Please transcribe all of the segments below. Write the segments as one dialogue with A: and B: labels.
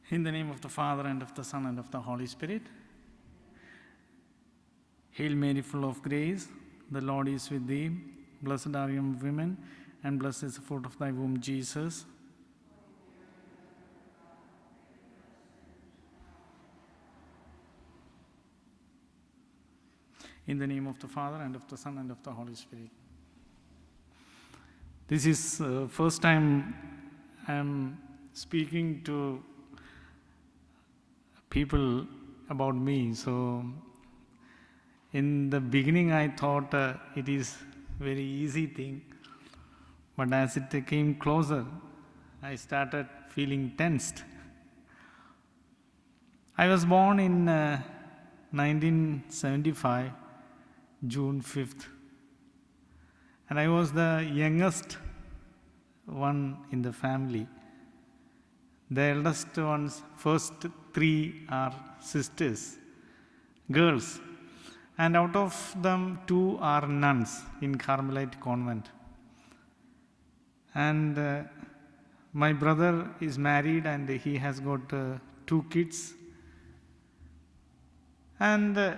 A: In the name of the Father, and of the Son, and of the Holy Spirit. Hail Mary, full of grace, the Lord is with thee. Blessed are you among women, and blessed is the fruit of thy womb, Jesus. In the name of the Father, and of the Son, and of the Holy Spirit. This is first time I am speaking to people about me. So in the beginning I thought it is very easy thing, but as it came closer, I started feeling tensed. I was born in 1975, June 5th, and I was the youngest one in the family. The eldest ones, first three are sisters, girls, and out of them two are nuns in Carmelite convent. And my brother is married and he has got two kids. And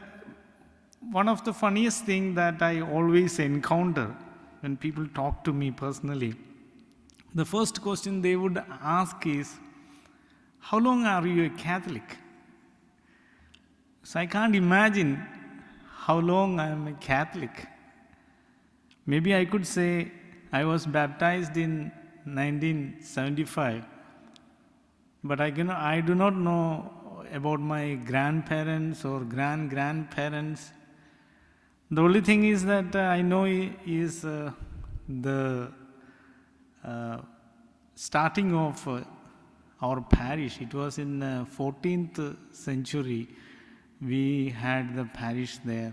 A: one of the funniest thing that I always encounter when people talk to me personally, the first question they would ask is, how long are you a Catholic? So I can't imagine how long I am a Catholic. Maybe I could say I was baptized in 1975, but I do not know about my grandparents or grandparents. The only thing is that I know is the starting of our parish. It was in 14th century we had the parish there,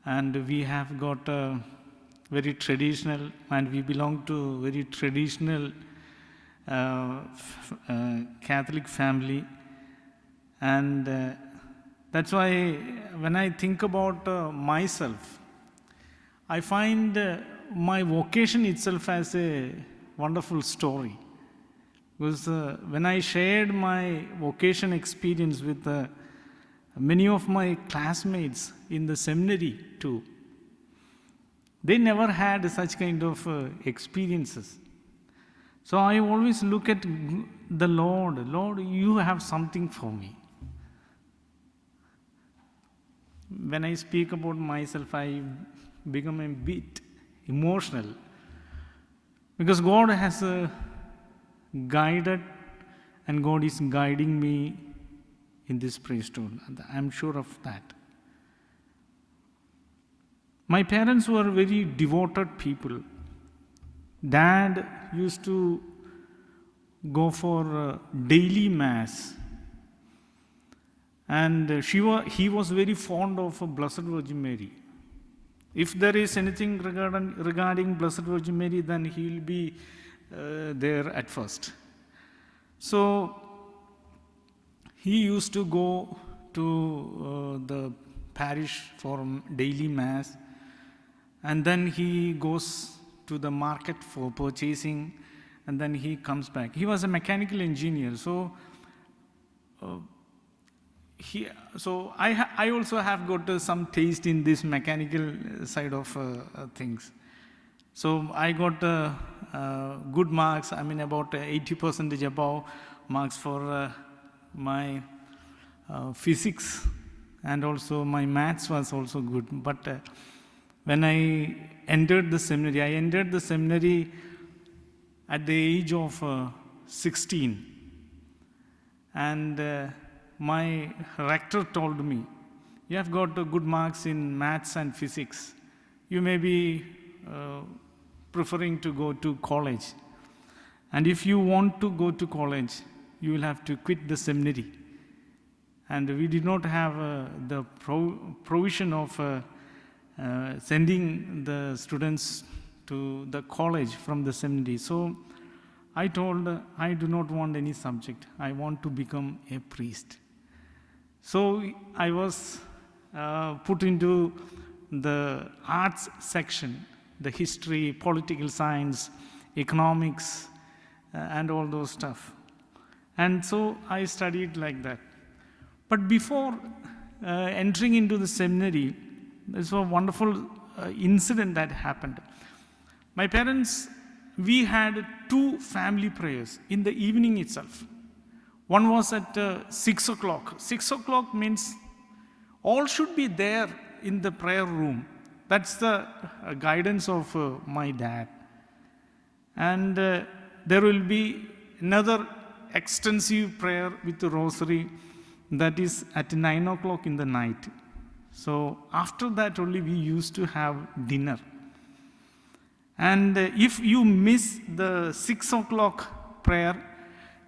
A: and we have got a very traditional, and we belong to very traditional Catholic family. And that's why when I think about myself, I find my vocation itself as a wonderful story. Because when I shared my vocation experience with many of my classmates in the seminary too, they never had such kind of experiences. So I always look at the Lord. Lord, you have something for me. When I speak about myself, I become a bit emotional, because God has guided, and God is guiding me in this priesthood. I'm sure of that. My parents were very devoted people. Dad used to go for daily mass, and he was very fond of Blessed Virgin Mary. If there is anything regarding Blessed Virgin Mary, then he will be there at first. So he used to go to the parish for daily mass, and then he goes to the market for purchasing, and then he comes back. He was a mechanical engineer, so I also have got some taste in this mechanical side of things. So I got good marks, about 80% above marks for my physics, and also my maths was also good. But when I entered the seminary at the age of 16, and my rector told me, you have got good marks in maths and physics. You may be preferring to go to college. And if you want to go to college, you will have to quit the seminary. And we did not have the provision of sending the students to the college from the seminary. So I told, I do not want any subject. I want to become a priest. So I was put into the arts section, the history, political science, economics, and all those stuff. And so I studied like that. But before entering into the seminary, there's a wonderful incident that happened. My parents, we had two family prayers in the evening itself. One was at 6 o'clock. 6 o'clock means all should be there in the prayer room. That's the guidance of my dad. And there will be another extensive prayer with the rosary that is at 9 o'clock in the night. So after that only we used to have dinner. And if you miss the 6 o'clock prayer,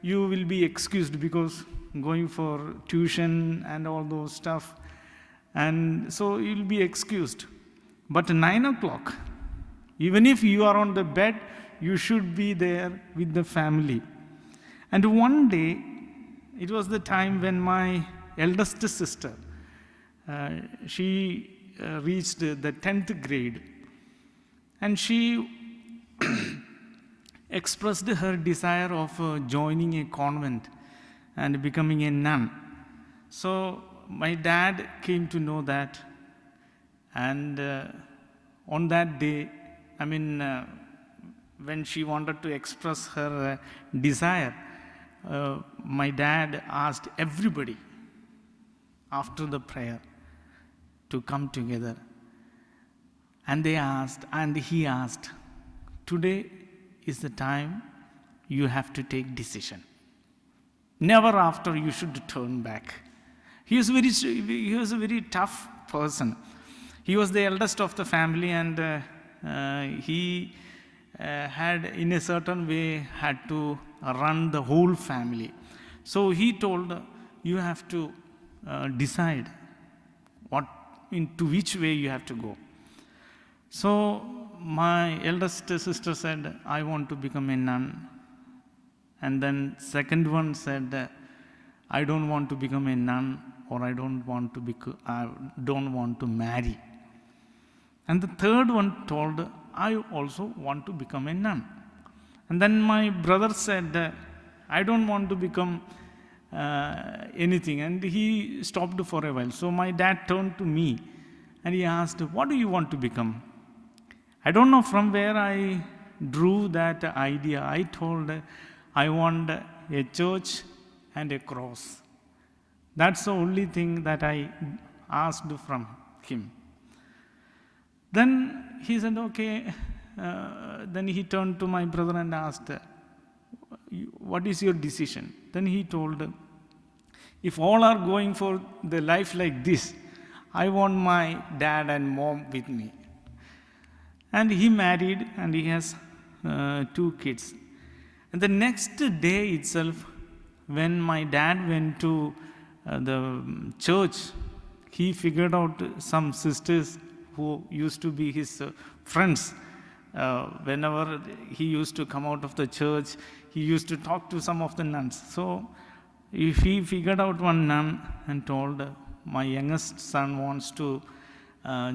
A: you will be excused because going for tuition and all those stuff. And so you'll be excused. But 9 o'clock, even if you are on the bed, you should be there with the family. And one day, it was the time when my eldest sister, she reached the 10th grade. And she expressed her desire of joining a convent and becoming a nun. So my dad came to know that, and on that day, when she wanted to express her desire, my dad asked everybody after the prayer to come together. And he asked, today is the time you have to take decision. Never after you should turn back. He was a very tough person. He was the eldest of the family, and he had in a certain way had to run the whole family. So he told, you have to decide into which way you have to go. So my eldest sister said, I want to become a nun. And then second one said, I don't want to become a nun, or I don't want to marry. And the third one told, I also want to become a nun. And then my brother said, I don't want to become anything. And he stopped for a while. So my dad turned to me and he asked, what do you want to become? I don't know from where I drew that idea. I told, I want a church and a cross. That's the only thing that I asked from him. Then he said, okay. Then he turned to my brother and asked, what is your decision? Then he told, if all are going for the life like this, I want my dad and mom with me. And he married, and he has 2 kids. And the next day itself, when my dad went to the church, he figured out some sisters who used to be his friends. Whenever he used to come out of the church, he used to talk to some of the nuns. So if he figured out one nun and told, my youngest son wants to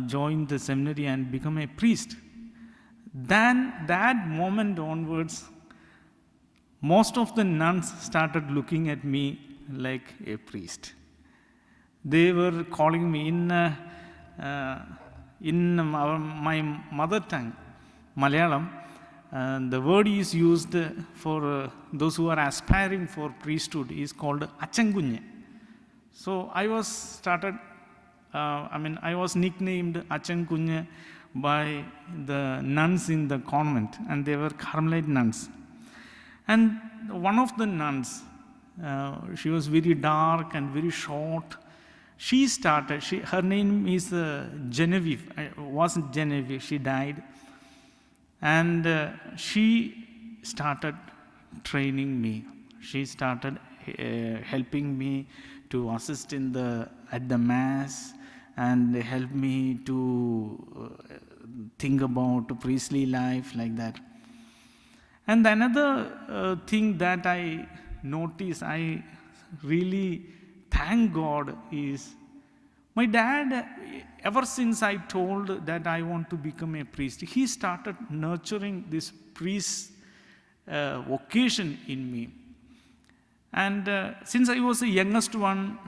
A: join the seminary and become a priest. Then that moment onwards, most of the nuns started looking at me like a priest. They were calling me in my mother tongue, Malayalam. The word is used for those who are aspiring for priesthood is called Achangunye. So I was nicknamed Achangunye by the nuns in the convent, and they were Carmelite nuns. And one of the nuns, she was very dark and very short. Her name is Genevieve. It wasn't Genevieve, she died. And she started training me. She started helping me to assist at the mass and help me to think about priestly life like that. And another thing that I notice, I really thank God, is my dad, ever since I told that I want to become a priest, he started nurturing this priest vocation in me. And since I was the youngest one,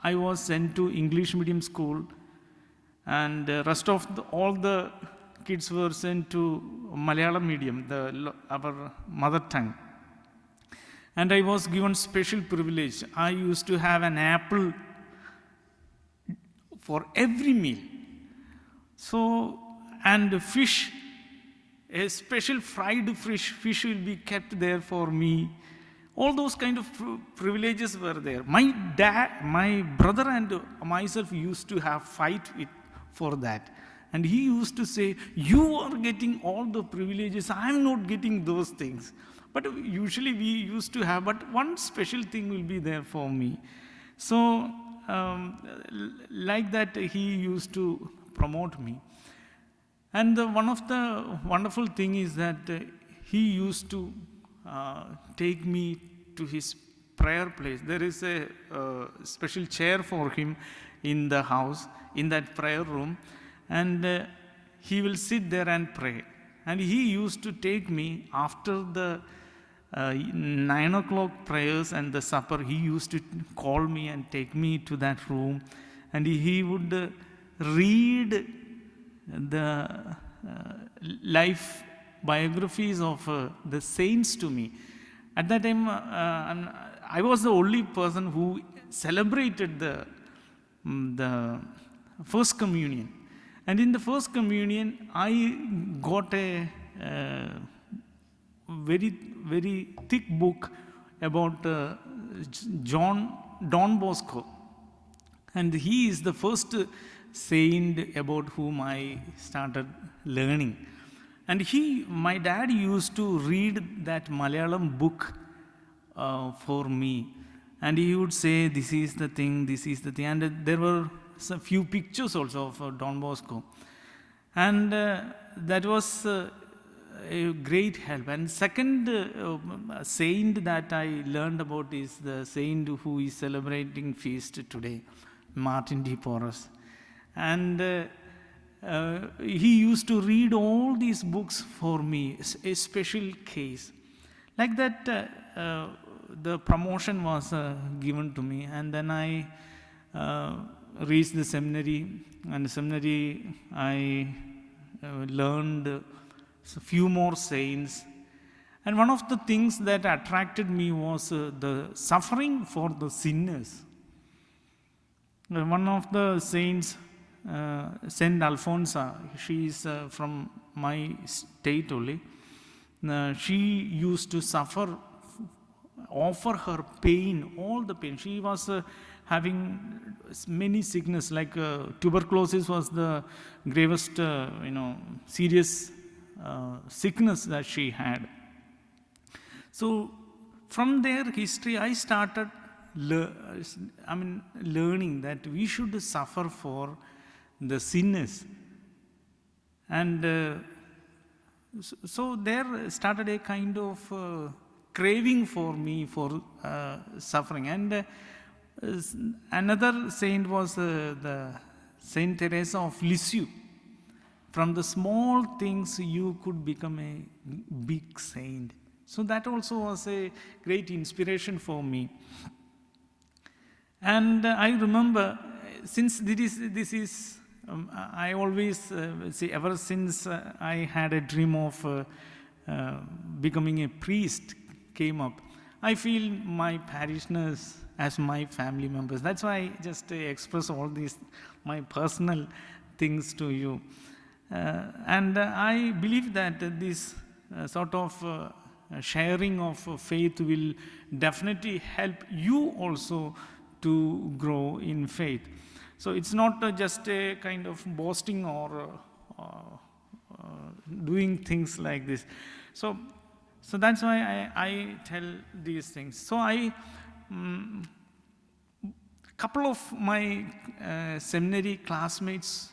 A: I was sent to English medium school, and rest of all the kids were sent to Malayalam medium, our mother tongue. And I was given special privilege. I used to have an apple for every meal. So, and fish, a special fried fish will be kept there for me. All those kind of privileges were there. My brother and myself used to have fight for that. And he used to say, you are getting all the privileges, I am not getting those things. But usually we used to have, but one special thing will be there for me. So, like that, he used to promote me. And one of the wonderful thing is that he used to take me to his prayer place. There is a special chair for him in the house, in that prayer room, and he will sit there and pray. And he used to take me after the 9 o'clock prayers and the supper. He used to call me and take me to that room, and he would read the life biographies of the saints to me. At that time, I was the only person who celebrated the first communion. And in the first communion, I got a very, very thick book about Don Bosco. And he is the first saint about whom I started learning. And my dad used to read that Malayalam book for me. And he would say, this is the thing, this is the thing. And there were a few pictures also of Don Bosco. And that was a great help. And second saint that I learned about is the saint who is celebrating feast today, Martin de Porres. And he used to read all these books for me, a special case. Like that, the promotion was given to me, and then I reached the seminary. And seminary, I learned a few more saints. And one of the things that attracted me was the suffering for the sinners. One of the saints, Saint Alfonsa, she is from my state only. She used to offer her pain, all the pain. She was having many sickness, like tuberculosis was the gravest, serious sickness that she had. So from their history, I started learning that we should suffer for the sinners. And so there started a kind of craving for me for suffering. And another saint was the Saint Teresa of Lisieux. From the small things you could become a big saint. So that also was a great inspiration for me. And I remember, since this is I always say, ever since I had a dream of becoming a priest came up, I feel my parishioners as my family members. That's why I just express all these, my personal things to you. And I believe that this sort of sharing of faith will definitely help you also to grow in faith. So it's not just a kind of boasting or doing things like this. So that's why I tell these things. So couple of my seminary classmates,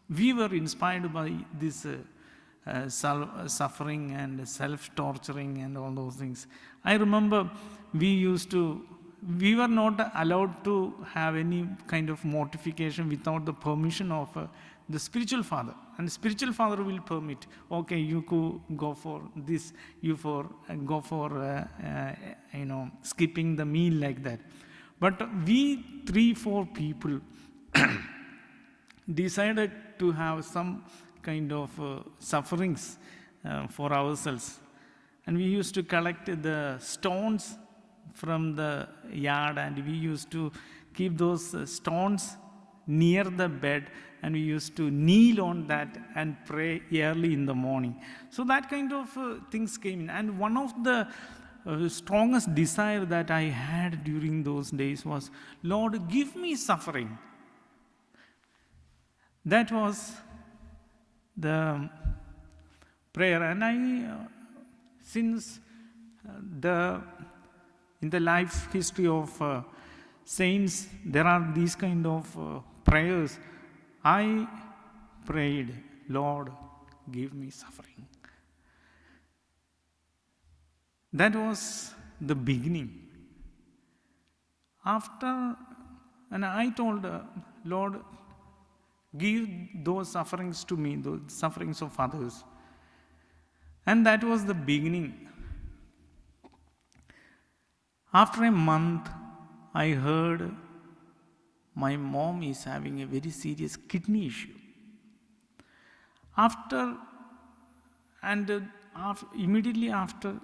A: we were inspired by this suffering and self-torturing and all those things. I remember we were not allowed to have any kind of mortification without the permission of the spiritual father. And the spiritual father will permit, okay, you go for this, you go for skipping the meal like that. But we 3-4 people decided to have some kind of sufferings for ourselves. And we used to collect the stones from the yard, and we used to keep those stones near the bed, and we used to kneel on that and pray early in the morning. So that kind of things came in. And one of the strongest desire that I had during those days was, Lord, give me suffering. That was the prayer. And I, since in the life history of saints, there are these kind of prayers. I prayed, Lord, give me suffering. That was the beginning. After, and I told, Lord, give those sufferings to me, those sufferings of others. And that was the beginning. After a month, I heard my mom is having a very serious kidney issue. Immediately after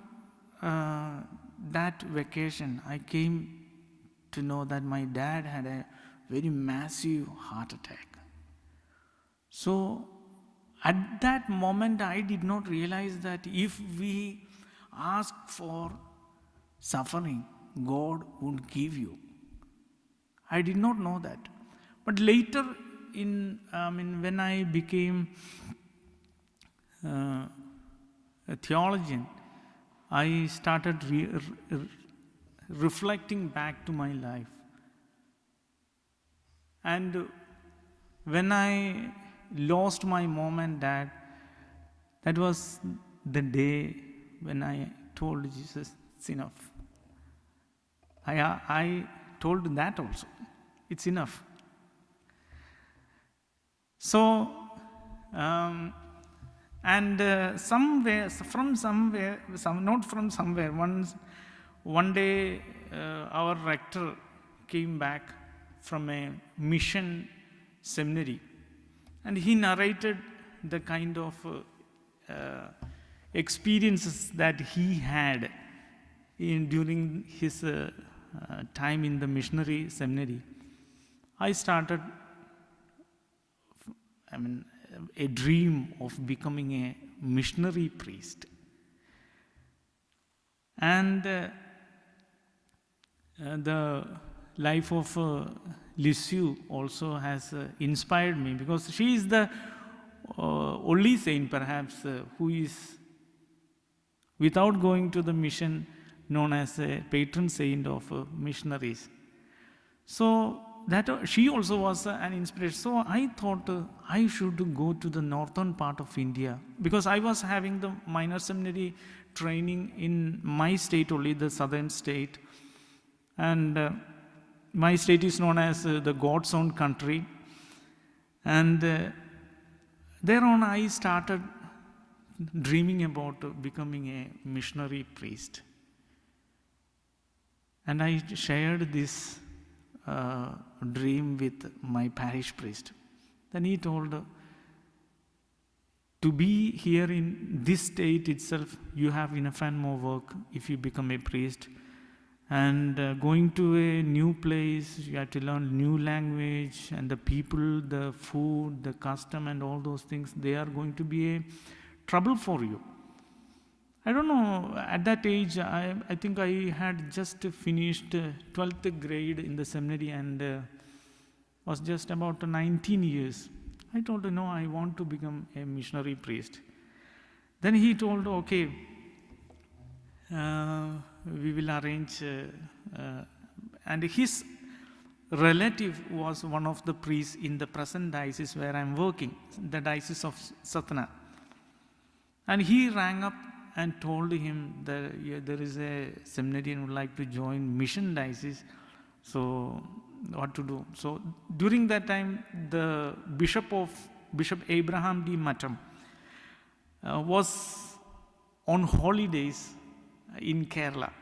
A: that vacation, I came to know that my dad had a very massive heart attack. So at that moment, I did not realize that if we ask for suffering, God would give you. I did not know that. But later, when I became a theologian, I started reflecting back to my life. And when I lost my mom and dad, that was the day when I told Jesus, it's enough. I told that also, it's enough. So, one day our rector came back from a mission seminary, and he narrated the kind of experiences that he had during his time in the missionary seminary. I started a dream of becoming a missionary priest. And the life of Lisieux also has inspired me, because she is the only saint perhaps who is, without going to the mission, known as a patron saint of missionaries. So that she also was an inspiration. So I thought I should go to the northern part of India, because I was having the minor seminary training in my state only, the southern state. And my state is known as the God's own country. And thereon I started dreaming about becoming a missionary priest. And I shared this dream with my parish priest. Then he told, to be here in this state itself, you have enough and more work if you become a priest. And going to a new place, you have to learn new language, and the people, the food, the custom, and all those things, they are going to be a trouble for you. I don't know, at that age, I think I had just finished 12th grade in the seminary, and was just about 19 years. I told him, no, I want to become a missionary priest. Then he told, okay, we will arrange, and his relative was one of the priests in the present diocese where I'm working, the diocese of Satna. And he rang up and told him that there is a seminarian who would like to join mission diocese, so what to do. So during that time, the bishop of Bishop Abraham D. Mattam, was on holidays in Kerala.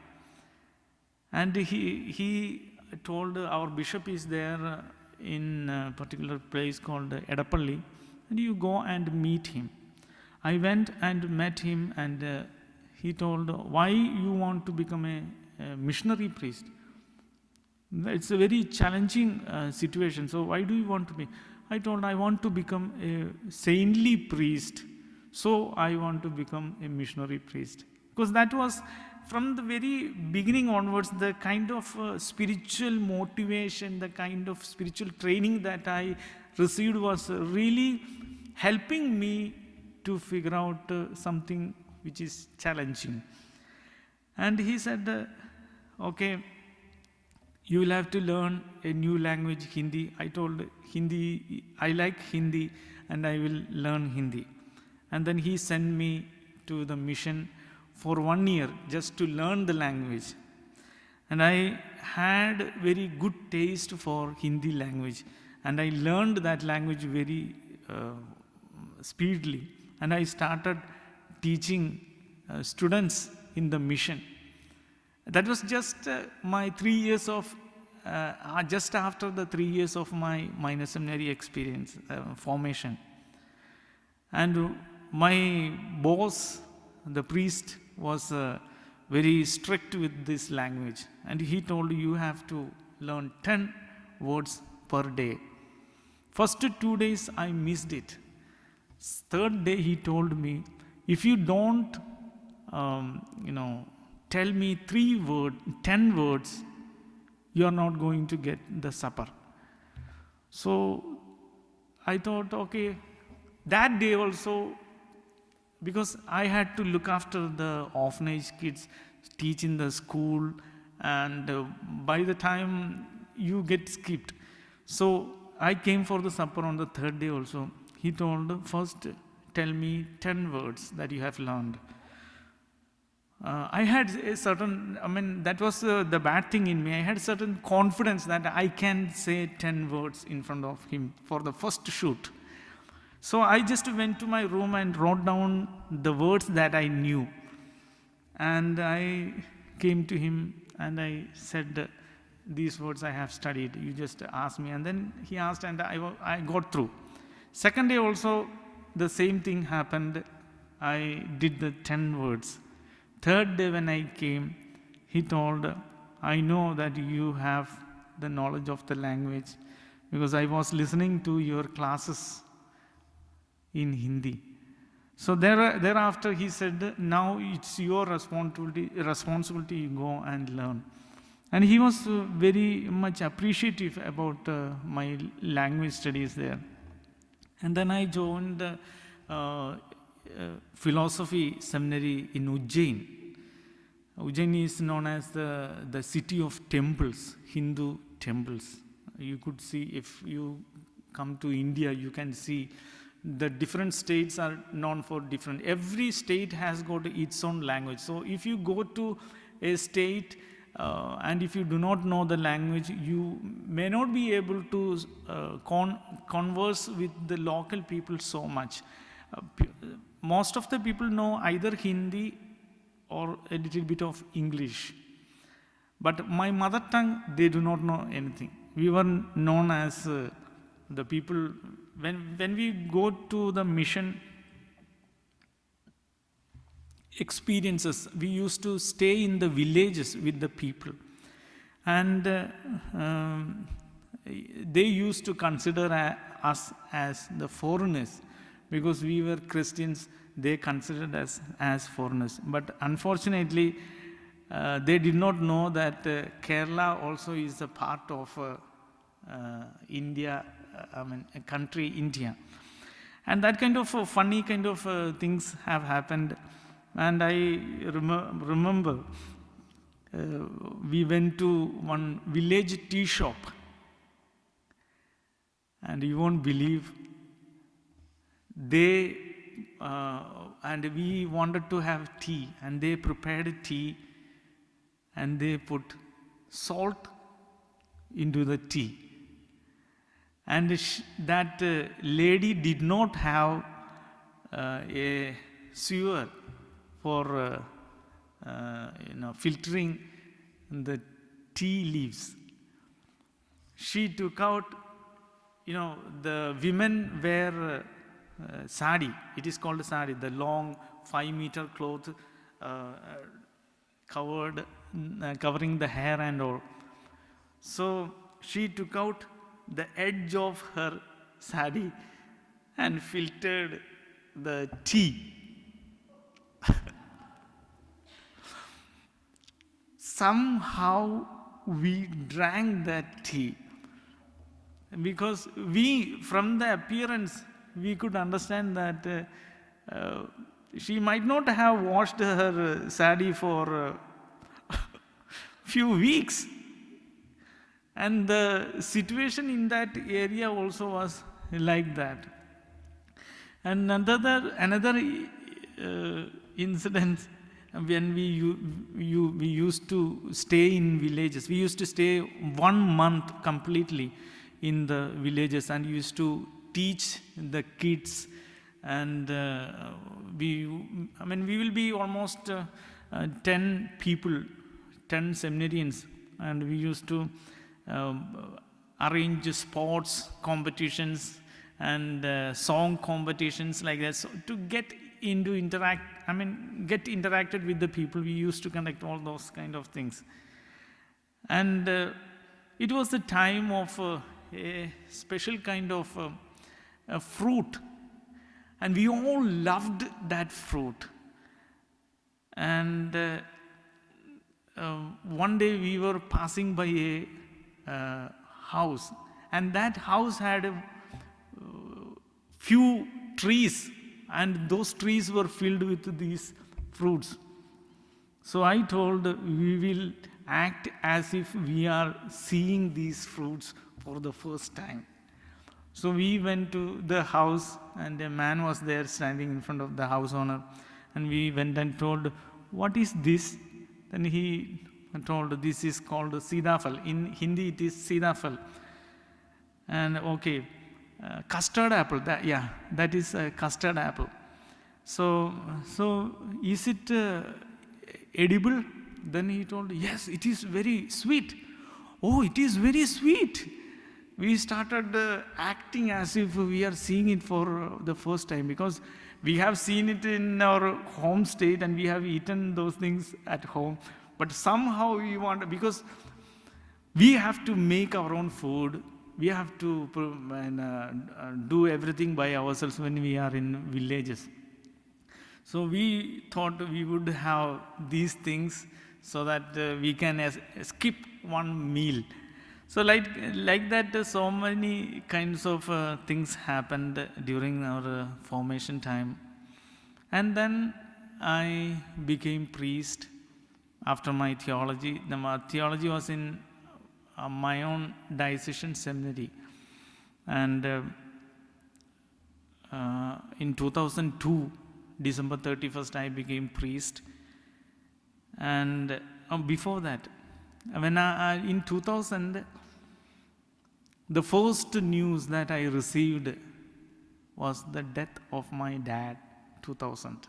A: And he told our bishop is there in a particular place called Edappalli, and you go and meet him. I went and met him, and he told, why you want to become a missionary priest? It's a very challenging situation. So why do you want to be? I told, I want to become a saintly priest. So I want to become a missionary priest. Because that was from the very beginning onwards, the kind of spiritual motivation, the kind of spiritual training that I received was really helping me to figure out something which is challenging. And he said, okay, you will have to learn a new language, Hindi. I told Hindi, I like Hindi and I will learn Hindi. And then he sent me to the mission for 1 year just to learn the language. And I had very good taste for Hindi language. And I learned that language very speedily. And I started teaching students in the mission. That was just my 3 years of, just after the 3 years of my minor seminary experience, formation. And my boss, the priest, was very strict with this language. And he told, you have to learn 10 words per day. First 2 days I missed it. Third day he told me, if you don't, tell me 10 words, you are not going to get the supper. So I thought, okay, that day also, because I had to look after the orphanage kids, teach in the school, and by the time you get skipped. So I came for the supper on the third day also. He told, first tell me 10 words that you have learned. I had a certain, that was the bad thing in me. I had certain confidence that I can say 10 words in front of him for the first shoot. So I just went to my room and wrote down the words that I knew. And I came to him and I said, these words I have studied, you just ask me. And then he asked and I got through. Second day also, the same thing happened. I did the 10 words. Third day when I came, he told, I know that you have the knowledge of the language because I was listening to your classes in Hindi. So thereafter he said, now it's your responsibility, you go and learn. And he was very much appreciative about my language studies there. And then I joined philosophy seminary in Ujjain. Ujjain is known as the city of temples, Hindu temples. You could see, if you come to India, you can see the different states are known for different. Every state has got its own language. So if you go to a state and if you do not know the language, you may not be able to converse with the local people so much. Most of the people know either Hindi or a little bit of English. But my mother tongue, they do not know anything. We were known as the people, when we go to the mission experiences, we used to stay in the villages with the people. And they used to consider us as the foreigners. Because we were Christians, they considered us as foreigners. But unfortunately, they did not know that Kerala also is a part of India, a country, India. And that kind of funny kind of things have happened. And I remember we went to one village tea shop. And you won't believe, and we wanted to have tea, and they prepared tea and they put salt into the tea. And that lady did not have a sewer for filtering the tea leaves. She took out, the women wear sari. It is called sari, the long 5-meter cloth covering the hair and all. So she took out the edge of her sari and filtered the tea. Somehow we drank that tea, because from the appearance, we could understand that she might not have washed her sari for few weeks. And the situation in that area also was like that. And another incident, when we used to stay in villages. We used to stay 1 month completely in the villages and used to teach the kids. And we will be almost 10 people, 10 seminarians, and we used to arrange sports competitions and song competitions like that. So to get interacted with the people, we used to conduct all those kind of things. And it was the time of a special kind of fruit, and we all loved that fruit. And one day we were passing by a house, and that house had a few trees, and those trees were filled with these fruits. So I told, we will act as if we are seeing these fruits for the first time. So we went to the house, and a man was there standing in front of the house owner, and we went and told, "What is this?" Then he told, "This is called Sidafal. In Hindi it is Sidafal." And okay, custard apple, that is a custard apple. So is it edible? Then he told, "Yes, it is very sweet." "Oh, it is very sweet." We started acting as if we are seeing it for the first time, because we have seen it in our home state and we have eaten those things at home. But somehow we want, because we have to make our own food, we have to do everything by ourselves when we are in villages. So we thought we would have these things so that we can skip one meal. So like that, so many kinds of things happened during our formation time. And then I became priest after my theology. My theology was in my own diocesan seminary. And in 2002, December 31st, I became priest. And before that, when in 2000, the first news that I received was the death of my dad, 2000.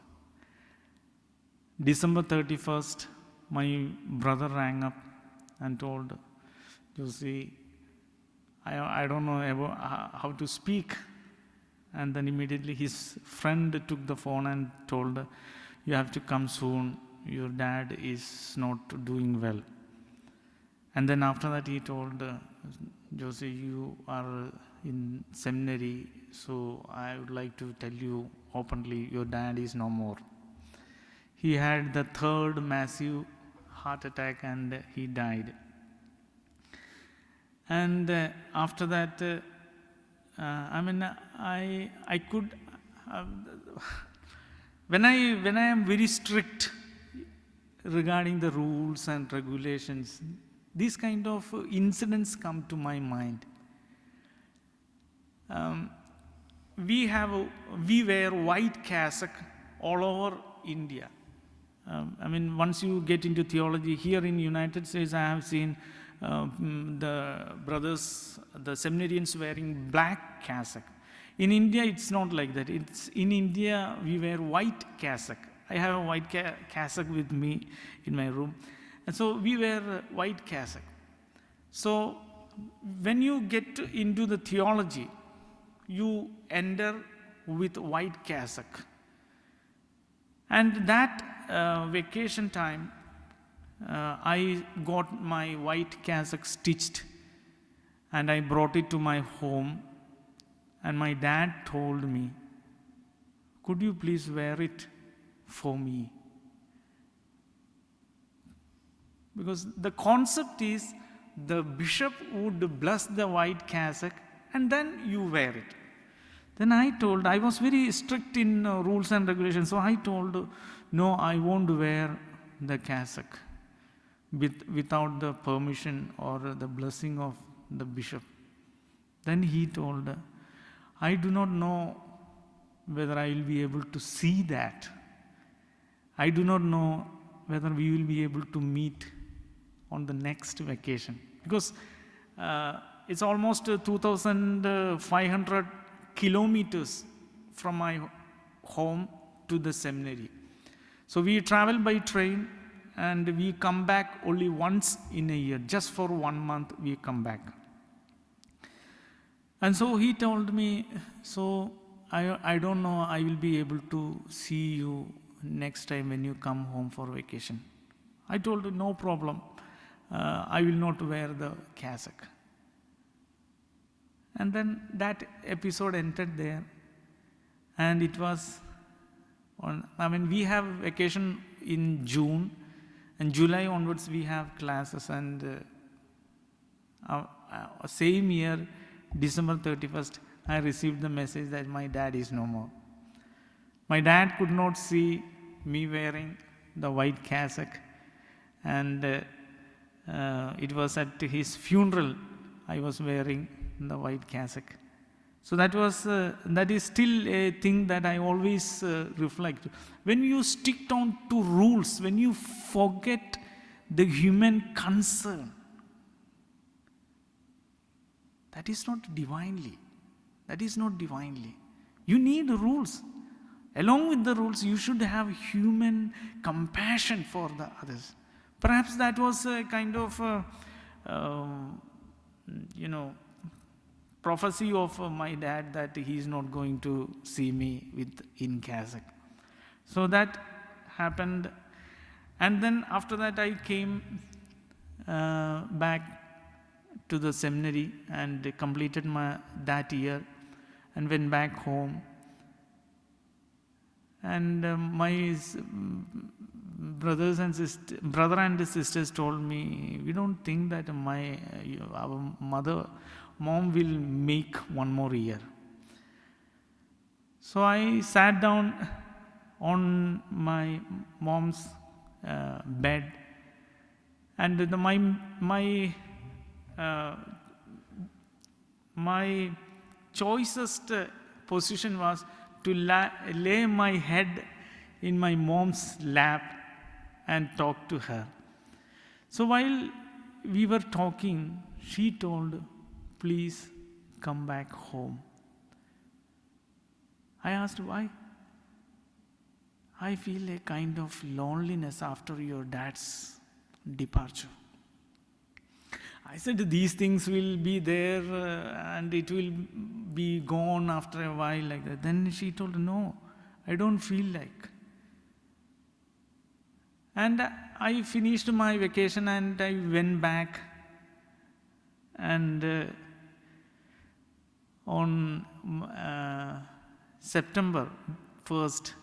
A: December 31st, my brother rang up and told, "Jossey, I don't know how to speak." And then immediately his friend took the phone and told, "You have to come soon. Your dad is not doing well." And then after that he told, "Jossey, you are in seminary, so I would like to tell you openly, your dad is no more." He had the third massive heart attack and he died. And after that, I could, when I am very strict regarding the rules and regulations, these kind of incidents come to my mind. We wear white cassock all over India. Once you get into theology, here in United States, I have seen the brothers, the seminarians wearing black cassock. In India, it's not like that. It's in India, we wear white cassock. I have a white cassock with me in my room. And so we wear white cassock. So when you get into the theology, you enter with white cassock. And that vacation time, I got my white cassock stitched and I brought it to my home. And my dad told me, could you please wear it for me? Because the concept is the bishop would bless the white cassock and then you wear it. Then I was very strict in rules and regulations. So I told, no, I won't wear the cassock without the permission or the blessing of the bishop. Then he told, I do not know whether I will be able to see that. I do not know whether we will be able to meet on the next vacation. Because it's almost 2,500 kilometers from my home to the seminary. So we travel by train and we come back only once in a year. Just for 1 month we come back. And so he told me, so I don't know I will be able to see you next time when you come home for vacation. I told him, no problem. I will not wear the cassock. And then that episode entered there. And it was we have vacation in June. And July onwards we have classes. And same year, December 31st, I received the message that my dad is no more. My dad could not see me wearing the white cassock. And it was at his funeral I was wearing the white cassock. So that is still a thing that I always reflect. When you stick down to rules, when you forget the human concern, that is not divinely. That is not divinely. You need rules. Along with the rules, you should have human compassion for the others. Perhaps that was a kind of, prophecy of my dad that he is not going to see me in cassock. So that happened. And then after that, I came back to the seminary and completed that year and went back home. And my brother and sisters told me, we don't think that our mom will make one more year. So I sat down on my mom's bed, and my choicest position was to lay my head in my mom's lap and talk to her. So while we were talking, she told, please come back home. I asked why. I feel a kind of loneliness after your dad's departure. I said, these things will be there and it will be gone after a while like that. Then she told, no, I don't feel like. And I finished my vacation and I went back. And on September 1st,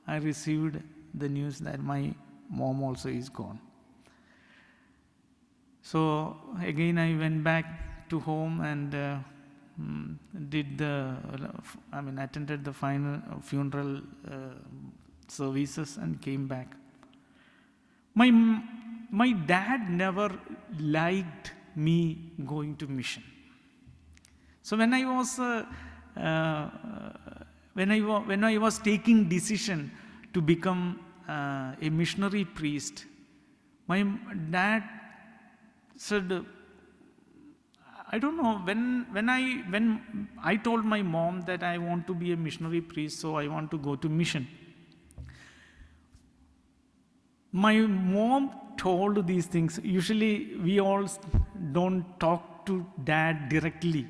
A: I received the news that my mom also is gone. So again, I went back to home and attended the final funeral services and came back. My dad never liked me going to mission. So when I was taking decision to become a missionary priest, my dad said, I don't know, when I told my mom that I want to be a missionary priest, so I want to go to mission. My mom told these things. Usually we all don't talk to dad directly,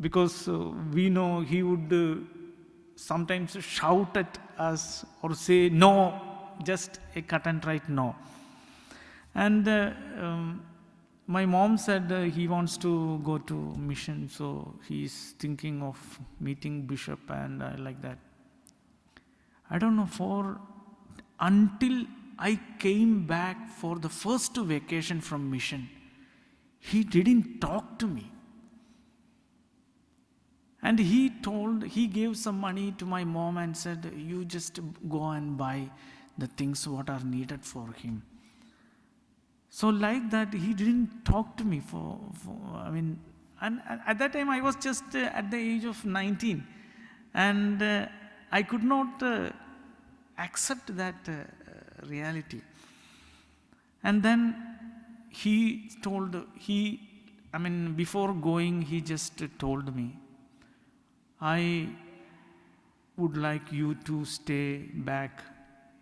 A: because we know he would sometimes shout at us or say no, just a cut and right no. And my mom said he wants to go to mission, so he's thinking of meeting bishop and like that. I don't know, for until I came back for the first vacation from mission, he didn't talk to me. And he gave some money to my mom and said, you just go and buy the things what are needed for him. So like that, he didn't talk to me and at that time I was just at the age of 19. And I could not accept that reality. And then before going, he just told me, I would like you to stay back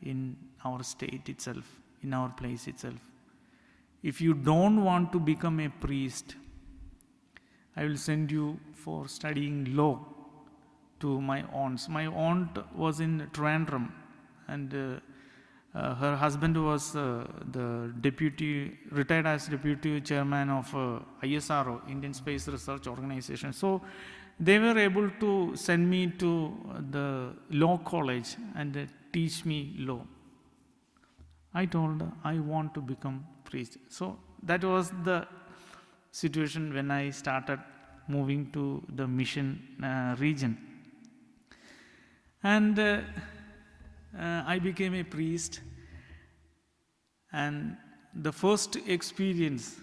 A: in our state itself, in our place itself. If you don't want to become a priest, I will send you for studying law to my aunts. My aunt was in Trivandrum, and her husband was the retired as deputy chairman of ISRO, Indian Space Research Organization. So they were able to send me to the law college and teach me law. I told her, I want to become priest. So that was the situation when I started moving to the mission region. And I became a priest. And the first experience,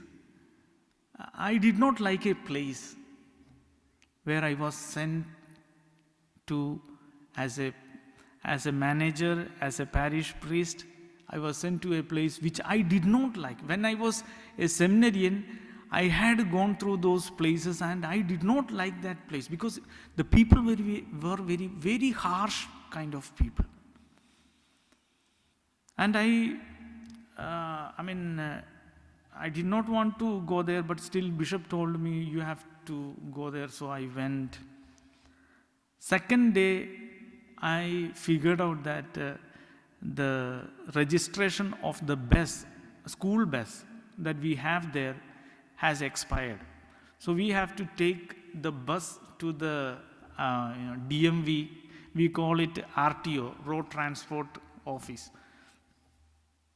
A: I did not like a place where I was sent to as a manager, as a parish priest. I was sent to a place which I did not like. When I was a seminarian, I had gone through those places and I did not like that place because the people were very, very harsh kind of people. And I did not want to go there, but still Bishop told me, you have to go there, so I went. Second day, I figured out that the registration of the bus, school bus that we have there has expired. So we have to take the bus to the DMV, we call it RTO, Road Transport Office.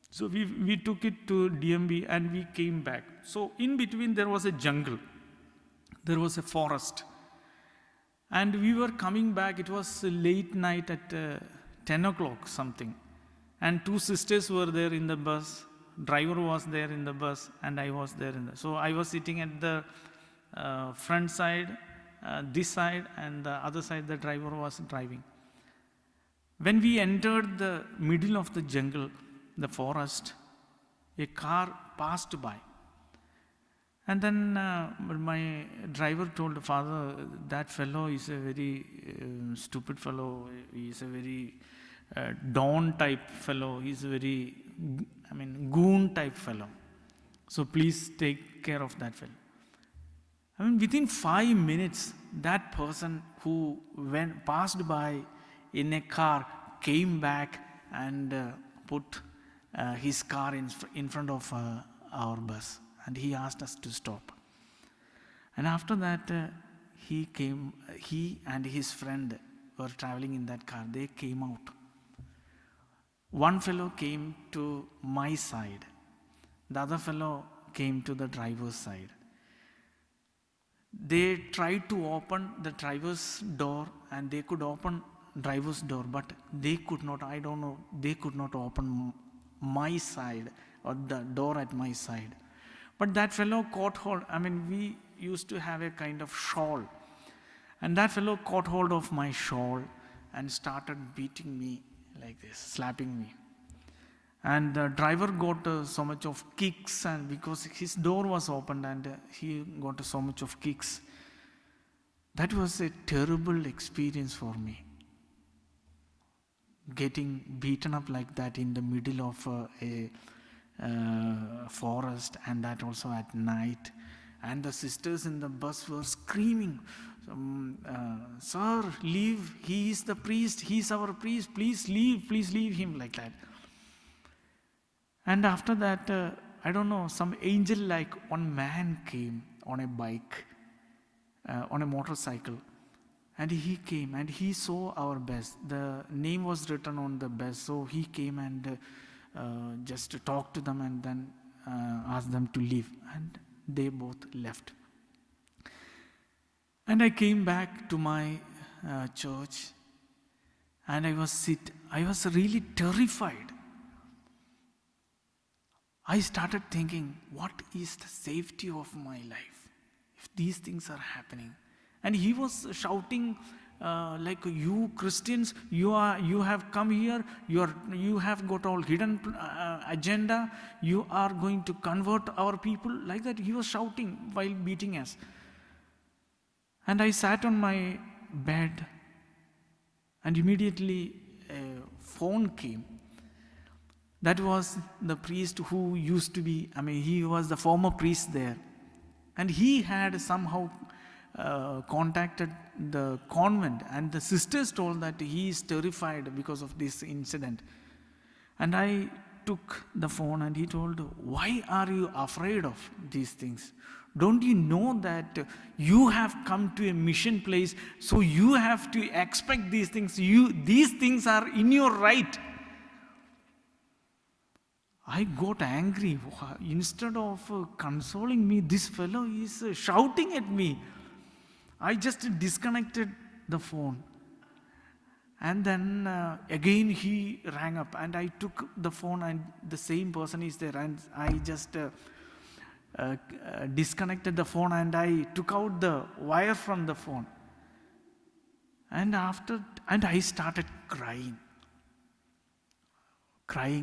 A: So we took it to DMV and we came back. So in between there was a jungle, there was a forest. And we were coming back, it was late night at 10 o'clock something. And two sisters were there in the bus, driver was there in the bus, and I was there so I was sitting at the front side, this side, and the other side the driver was driving. When we entered the middle of the jungle, the forest, a car passed by. And then my driver told Father, that fellow is a very stupid fellow, he is a very Don type fellow, he is a very, goon type fellow. So please take care of that fellow. Within 5 minutes, that person who passed by in a car came back and put his car in front of our bus, and he asked us to stop. And after that, he and his friend were traveling in that car. They came out. One fellow came to my side. The other fellow came to the driver's side. They tried to open the driver's door and they could open driver's door, but they could not. I don't know, they could not open my side or the door at my side. But that fellow caught hold. We used to have a kind of shawl. And that fellow caught hold of my shawl and started beating me like this, slapping me. And the driver got so much of kicks, and because his door was opened, and he got so much of kicks. That was a terrible experience for me. Getting beaten up like that in the middle of a forest, and that also at night. And the sisters in the bus were screaming, "Sir, leave, he is the priest, he is our priest, please leave him," like that. And after that, I don't know, some angel like one man came on a bike, on a motorcycle. And he came and he saw our bus. The name was written on the bus. So he came and just talked to them, and then asked them to leave. And they both left. And I came back to my church, and I was really terrified. I started thinking, what is the safety of my life if these things are happening? And he was shouting like, "You Christians, you have come here, you have got all hidden agenda, you are going to convert our people," like that. He was shouting while beating us. And I sat on my bed, and immediately a phone came. That was the priest who used to be, he was the former priest there. And he had somehow contacted the convent, and the sisters told that he is terrified because of this incident. And I took the phone, and he told, "Why are you afraid of these things? Don't you know that you have come to a mission place, so you have to expect these things? These things are in your right." I got angry. Instead of consoling me, this fellow is shouting at me. I just disconnected the phone. And then again he rang up, and I took the phone, and the same person is there. And I just disconnected the phone, and I took out the wire from the phone. And I started crying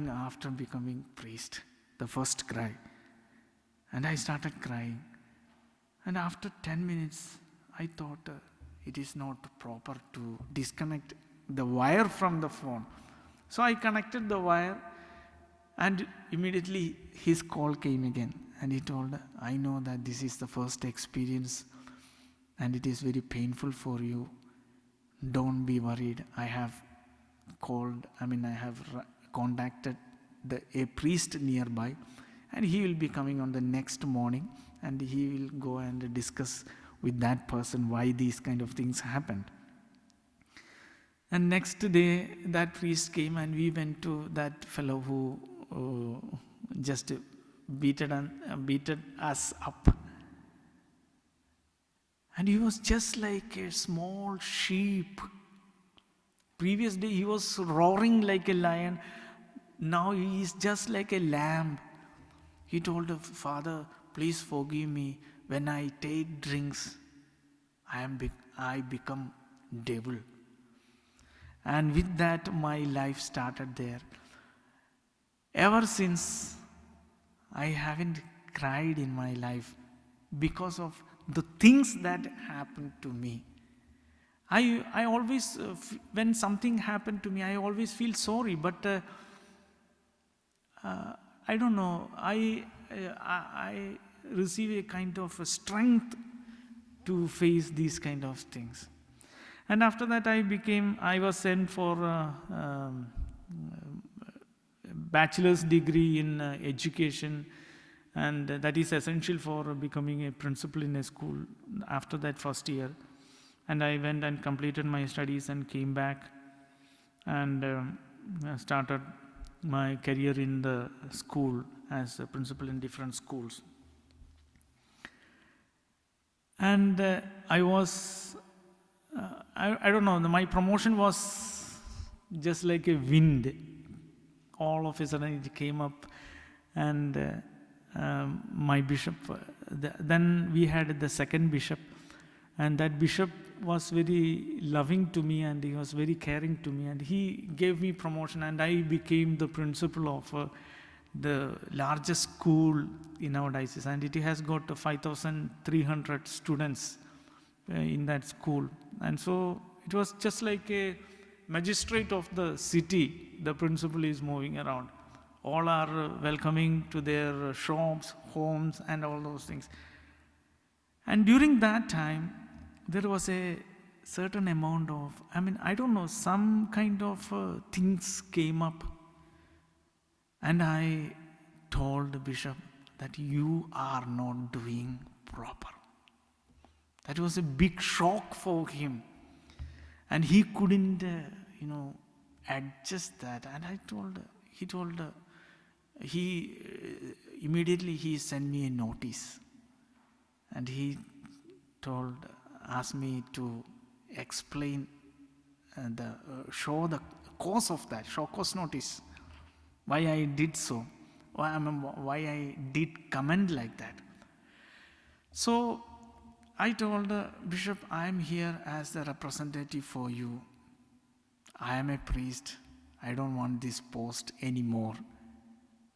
A: after becoming priest, the first cry. And I started crying. And after 10 minutes, I thought it is not proper to disconnect the wire from the phone. So I connected the wire, and immediately his call came again. And he told, "I know that this is the first experience, and it is very painful for you. Don't be worried. I have contacted a priest nearby, and he will be coming on the next morning, and he will go and discuss with that person why these kind of things happened." And next day, that priest came, and we went to that fellow who just beated us up. And he was just like a small sheep. Previous day he was roaring like a lion. Now he is just like a lamb. He told, "Father, please forgive me. When I take drinks, I become devil." And with that, my life started there. Ever since, I haven't cried in my life because of the things that happened to me. I always, when something happened to me, I always feel sorry, but I don't know, I receive a kind of a strength to face these kind of things. And after that, I was sent for bachelor's degree in education, and that is essential for becoming a principal in a school after that first year. And I went and completed my studies and came back and started my career in the school as a principal in different schools. And I was, I don't know, my promotion was just like a wind. All of a sudden it came up, and my bishop, then we had the second bishop, and that bishop was very loving to me, and he was very caring to me, and he gave me promotion, and I became the principal of the largest school in our diocese, and it has got 5,300 students in that school. And so it was just like a magistrate of the city. The principal is moving around. All are welcoming to their shops, homes, and all those things. And during that time, there was a certain amount of, I don't know, some kind of things came up. And I told the bishop that you are not doing proper. That was a big shock for him. And he couldn't, adjust that. And immediately he sent me a notice. And he asked me to explain show the cause of that, show cause notice, why I did so, why I did comment like that. So I told the bishop, I am here as the representative for you. I am a priest. I don't want this post anymore.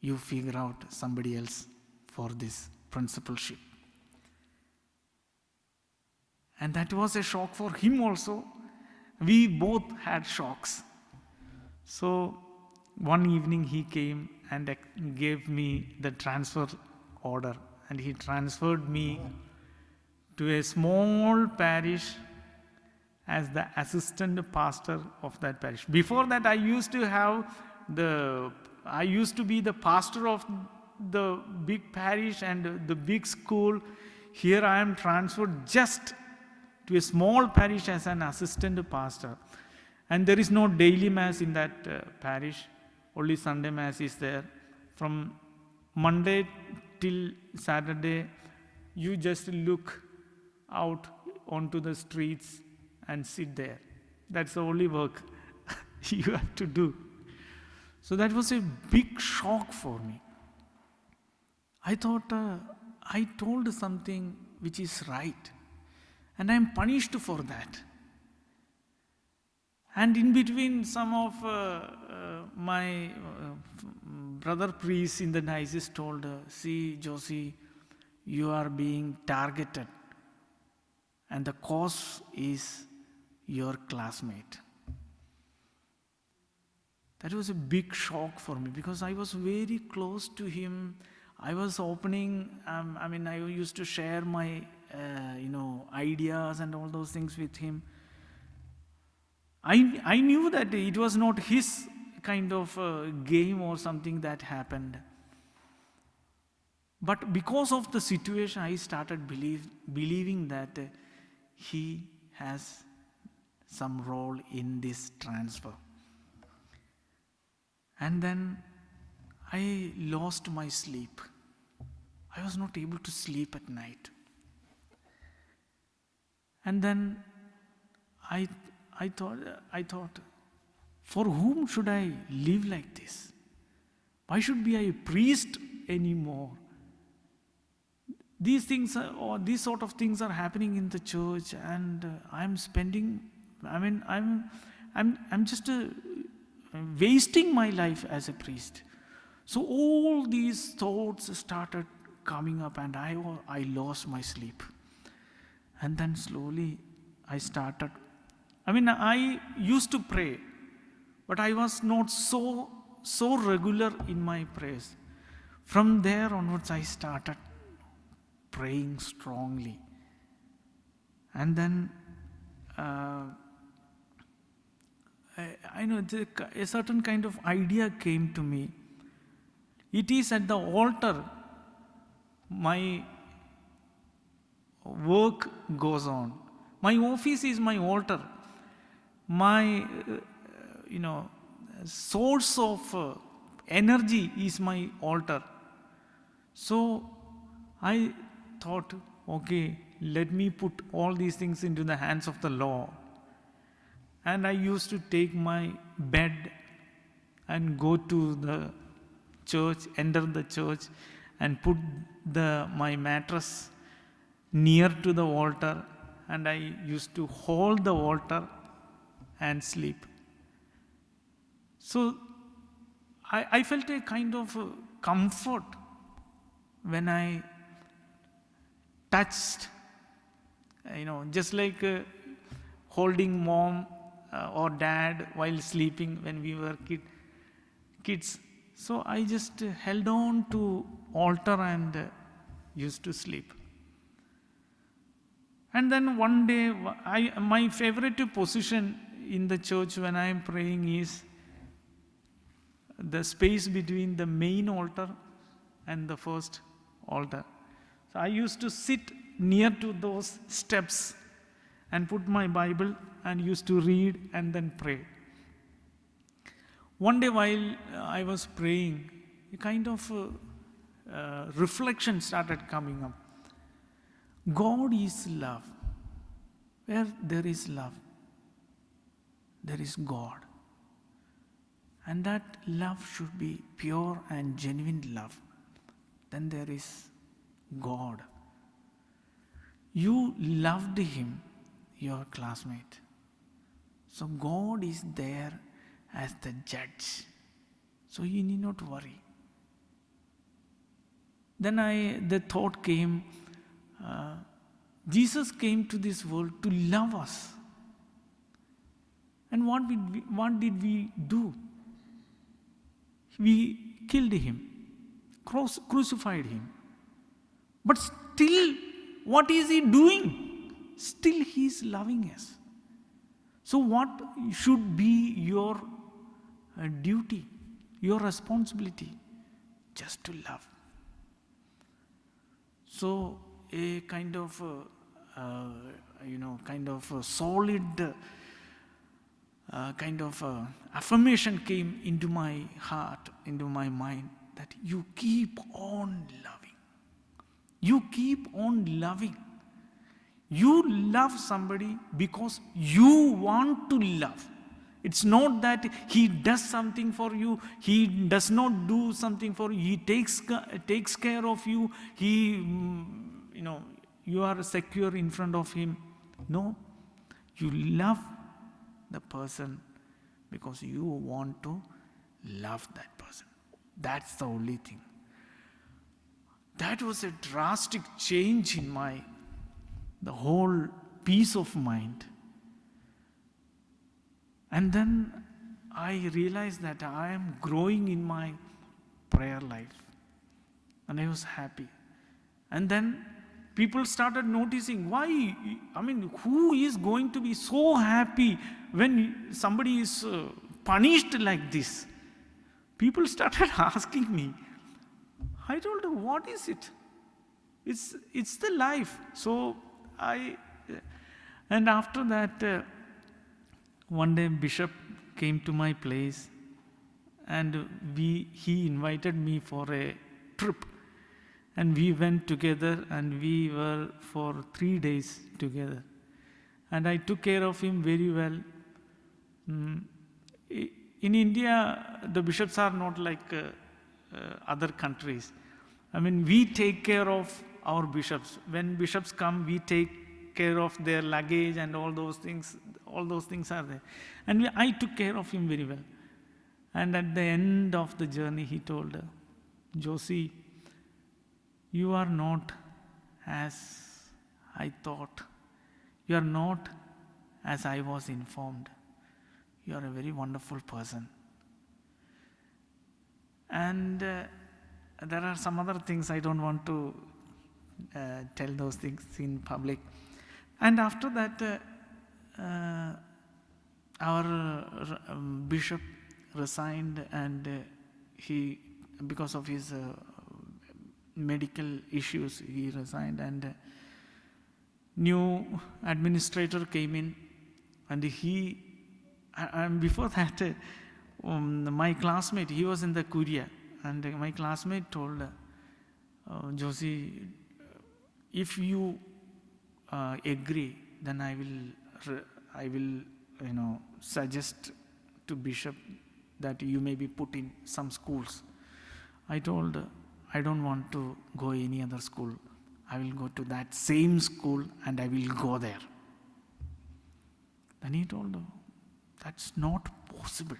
A: You figure out somebody else for this principalship. And that was a shock for him also. We both had shocks. So one evening he came and gave me the transfer order, and he transferred me to a small parish as the assistant pastor of that parish. Before that, I used to be the pastor of the big parish and the big school. Here I am transferred just to a small parish as an assistant pastor. And there is no daily mass in that parish. Only Sunday mass is there. From Monday till Saturday, you just look out onto the streets and sit there. That's the only work you have to do. So that was a big shock for me. I thought I told something which is right, and I am punished for that. And in between, some of my brother priests in the diocese told, see, Jossey, you are being targeted, and the cause is your classmate. That was a big shock for me, because I was very close to him. I was opening, I used to share my, ideas and all those things with him. I knew that it was not his kind of game or something that happened. But because of the situation, I started believing that he has some role in this transfer. And then I lost my sleep. I was not able to sleep at night. And then I thought, for whom should I live like this? Why should be I a priest anymore? These things or these sort of things are happening in the church, and I'm just wasting my life as a priest. So all these thoughts started coming up, and I lost my sleep. And then slowly I started. I used to pray, but I was not so regular in my prayers. From there onwards, I started praying strongly. And then a certain kind of idea came to me. It is at the altar my work goes on. My office is my altar. My source of energy is my altar. So I thought, okay, let me put all these things into the hands of the Lord. And I used to take my bed and go to the church, enter the church, and put my mattress near to the altar, and I used to hold the altar and sleep. So I felt a kind of comfort when I touched, just like holding mom or dad while sleeping when we were kids. So I just held on to altar and used to sleep. And then one day, my favorite position in the church when I am praying is the space between the main altar and the first altar. So I used to sit near to those steps and put my Bible and used to read and then pray. One day while I was praying, a kind of reflection started coming up. God is love. Where there is love, there is God. And that love should be pure and genuine love. Then there is God. You loved him, your classmate. So God is there as the judge. So you need not worry. Then the thought came, Jesus came to this world to love us. And what did we do? We killed him, crucified him. But still, what is he doing? Still he is loving us. So what should be your duty, your responsibility? Just to love. So a kind of solid affirmation came into my heart, into my mind, that you keep on loving. You keep on loving. You love somebody because you want to love. It's not that he does something for you, he does not do something for you, he takes care of you, you are secure in front of him. No, you love the person because you want to love that person. That's the only thing. That was a drastic change in the whole peace of mind. And then I realized that I am growing in my prayer life. And I was happy. And then people started noticing who is going to be so happy when somebody is punished like this? People started asking me. I told them, what is it? It's the life. So and after that, one day Bishop came to my place and he invited me for a trip. And we went together and we were for 3 days together. And I took care of him very well. In India, the bishops are not like other countries. We take care of our bishops. When bishops come, we take care of their luggage and all those things. All those things are there. And I took care of him very well. And at the end of the journey, he told, Jossey, you are not as I thought. You are not as I was informed. You are a very wonderful person. And there are some other things I don't want to tell those things in public. And after that, our bishop resigned, and he, because of his medical issues, he resigned, and new administrator came in, and before that, my classmate, he was in the Korea, and my classmate told, Jossey, if you agree, then I will suggest to Bishop that you may be put in some schools. I told, I don't want to go any other school. I will go to that same school and I will go there. Then he told, that's not possible.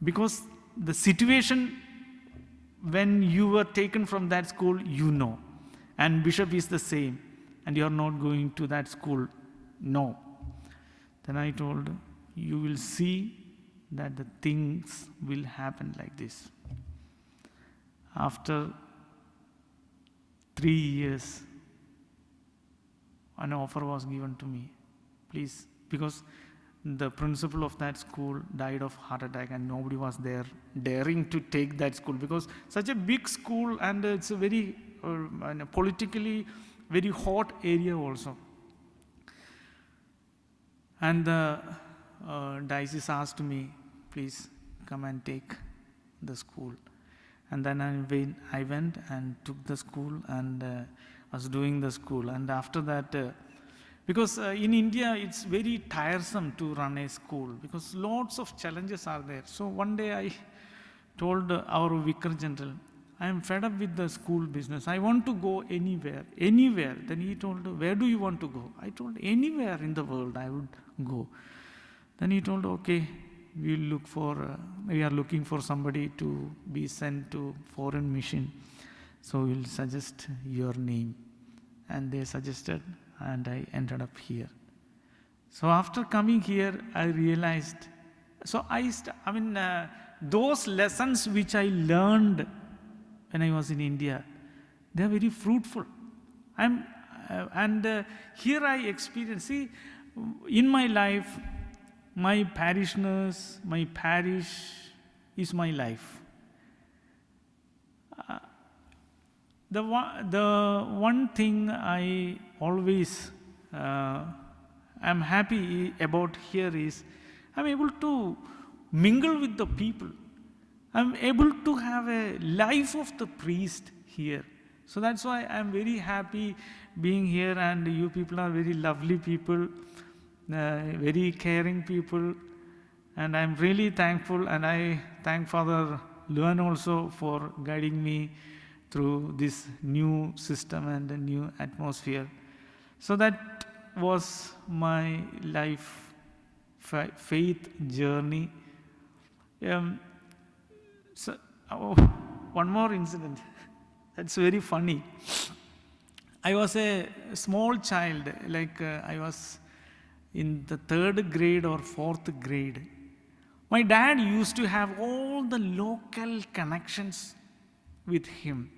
A: Because the situation when you were taken from that school, you know. And Bishop is the same. And you are not going to that school. No. Then I told, you will see that the things will happen like this. After 3 years, an offer was given to me. Please, because the principal of that school died of heart attack and nobody was there daring to take that school, because such a big school and it's a very politically very hot area also. And the diocese asked me, please come and take the school. And then I went and took the school and was doing the school. And after that, because in India it's very tiresome to run a school because lots of challenges are there. So one day I told our Vicar General, I am fed up with the school business. I want to go anywhere. Then he told, where do you want to go? I told, anywhere in the world I would go. Then he told, okay, we are looking for somebody to be sent to foreign mission. So we'll suggest your name. And they suggested, and I ended up here. So after coming here, I realized, those lessons which I learned when I was in India, they are very fruitful. Here I experience, in my life, my parishioners, my parish is my life. The one thing I always am happy about here is I'm able to mingle with the people. I'm able to have a life of the priest here. So that's why I'm very happy being here, and you people are very lovely people, very caring people, and I'm really thankful, and I thank Father Luan also for guiding me through this new system and a new atmosphere. So that was my life faith journey. One more incident. That's very funny. I was a small child, I was in the 3rd grade or 4th grade. My dad used to have all the local connections with him.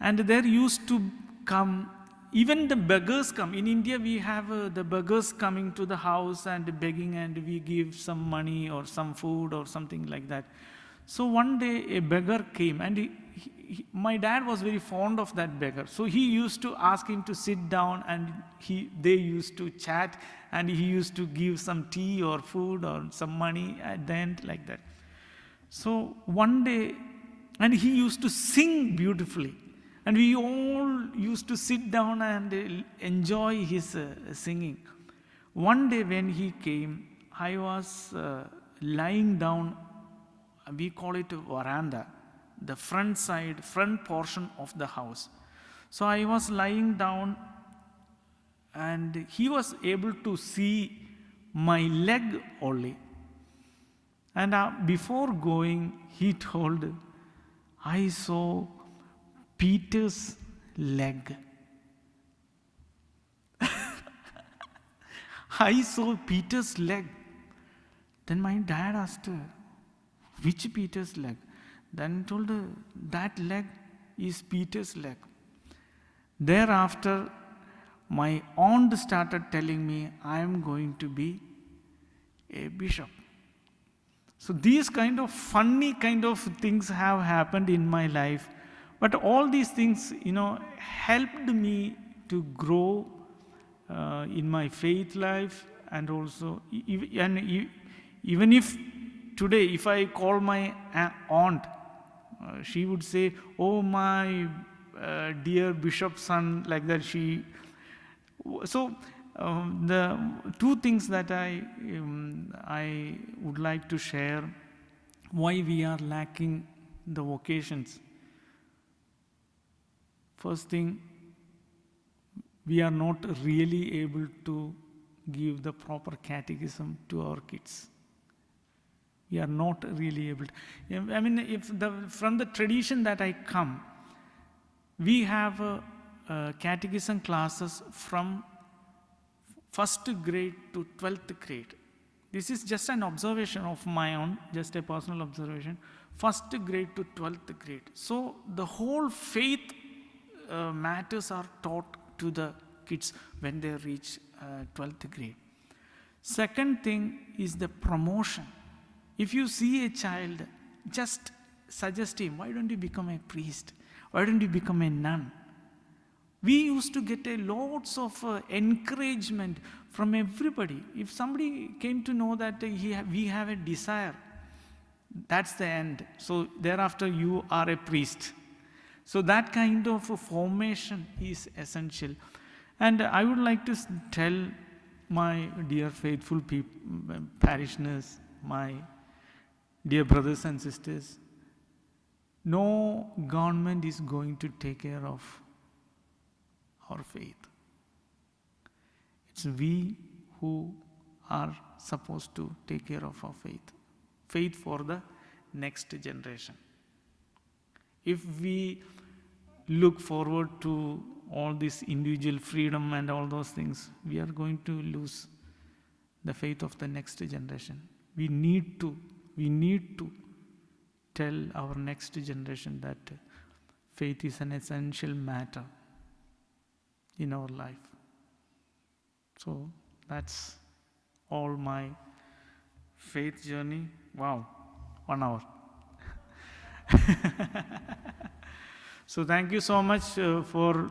A: And there used to come, even the beggars come. In India, we have the beggars coming to the house and begging, and we give some money or some food or something like that. So one day a beggar came, and my dad was very fond of that beggar. So he used to ask him to sit down, and they used to chat, and he used to give some tea or food or some money at the end, like that. So one day, and he used to sing beautifully. And we all used to sit down and enjoy his singing. One day when he came, I was lying down, we call it a veranda, the front portion of the house. So I was lying down, and he was able to see my leg only. And before going, he told, I saw Peter's leg. I saw Peter's leg. Then my dad asked, which Peter's leg? Then told her, that leg is Peter's leg. Thereafter, my aunt started telling me, I am going to be a bishop. So these kind of funny kind of things have happened in my life. But all these things, helped me to grow in my faith life, and also, even if today, if I call my aunt, she would say, oh, my dear bishop's son, like that. So the two things that I would like to share, why we are lacking the vocations. First thing, we are not really able to give the proper catechism to our kids. We are not really able to. I mean, from the tradition that I come, we have catechism classes from 1st grade to 12th grade. This is just an observation of my own, just a personal observation. 1st grade to 12th grade. So the whole faith matters are taught to the kids when they reach 12th grade. Second thing is the promotion. If you see a child, just suggest him, why don't you become a priest? Why don't you become a nun? We used to get lots of encouragement from everybody. If somebody came to know that we have a desire, that's the end. So thereafter you are a priest. So that kind of formation is essential. And I would like to tell my dear faithful parishioners, my dear brothers and sisters, no government is going to take care of our faith. It's we who are supposed to take care of our faith. Faith for the next generation. If we look forward to all this individual freedom and all those things, we are going to lose the faith of the next generation. We need to tell our next generation that faith is an essential matter in our life. So that's all my faith journey. Wow, 1 hour. So thank you so much for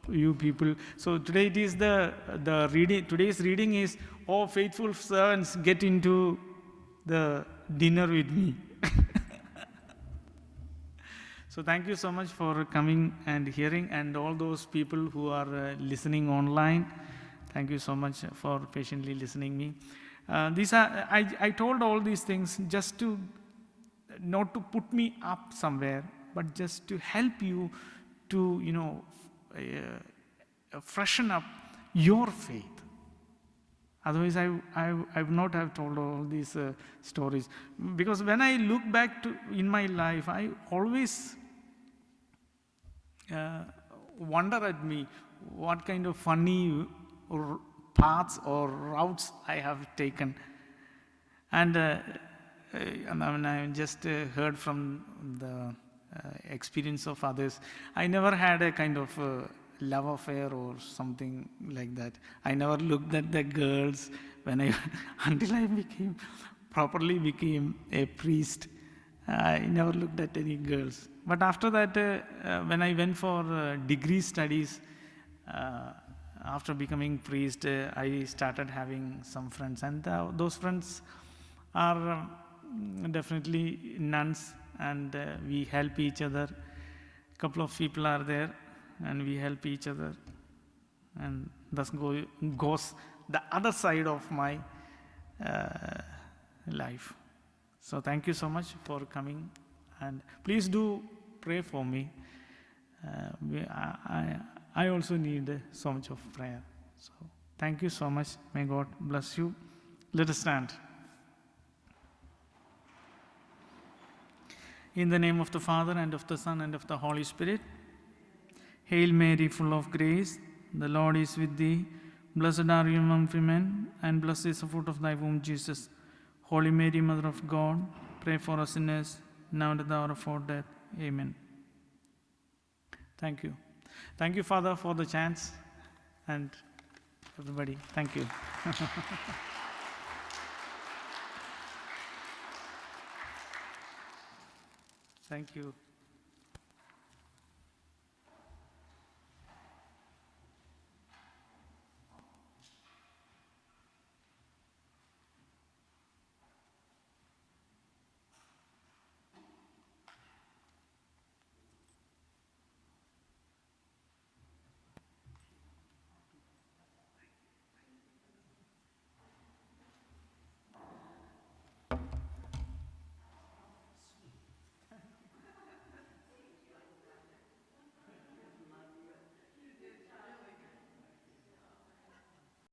A: you people. So today it is the reading. Today's reading is, "Oh faithful servants, get into the dinner with me." So thank you so much for coming and hearing, and all those people who are listening online. Thank you so much for patiently listening me. I told all these things just to not to put me up somewhere, but just to help you to freshen up your faith. Otherwise, I would not have told all these stories, because when I look back in my life, I always wonder at me what kind of funny paths or routes I have taken. And I just heard from the experience of others. I never had a kind of love affair or something like that. I never looked at the girls until I properly became a priest. I never looked at any girls. But after that, when I went for degree studies, after becoming priest, I started having some friends, and those friends are definitely nuns, and we help each other. A couple of people are there, and we help each other, and thus goes the other side of my life. So thank you so much for coming, and please do pray for me. I also need so much of prayer. So thank you so much. May God bless you. Let us stand. In the name of the Father, and of the Son, and of the Holy Spirit. Hail Mary, full of grace, the Lord is with thee. Blessed are you among women, and blessed is the fruit of thy womb, Jesus. Holy Mary, Mother of God, pray for us sinners, now and at the hour of our death. Amen. Thank you. Thank you, Father, for the chance, and everybody, thank you. Thank you.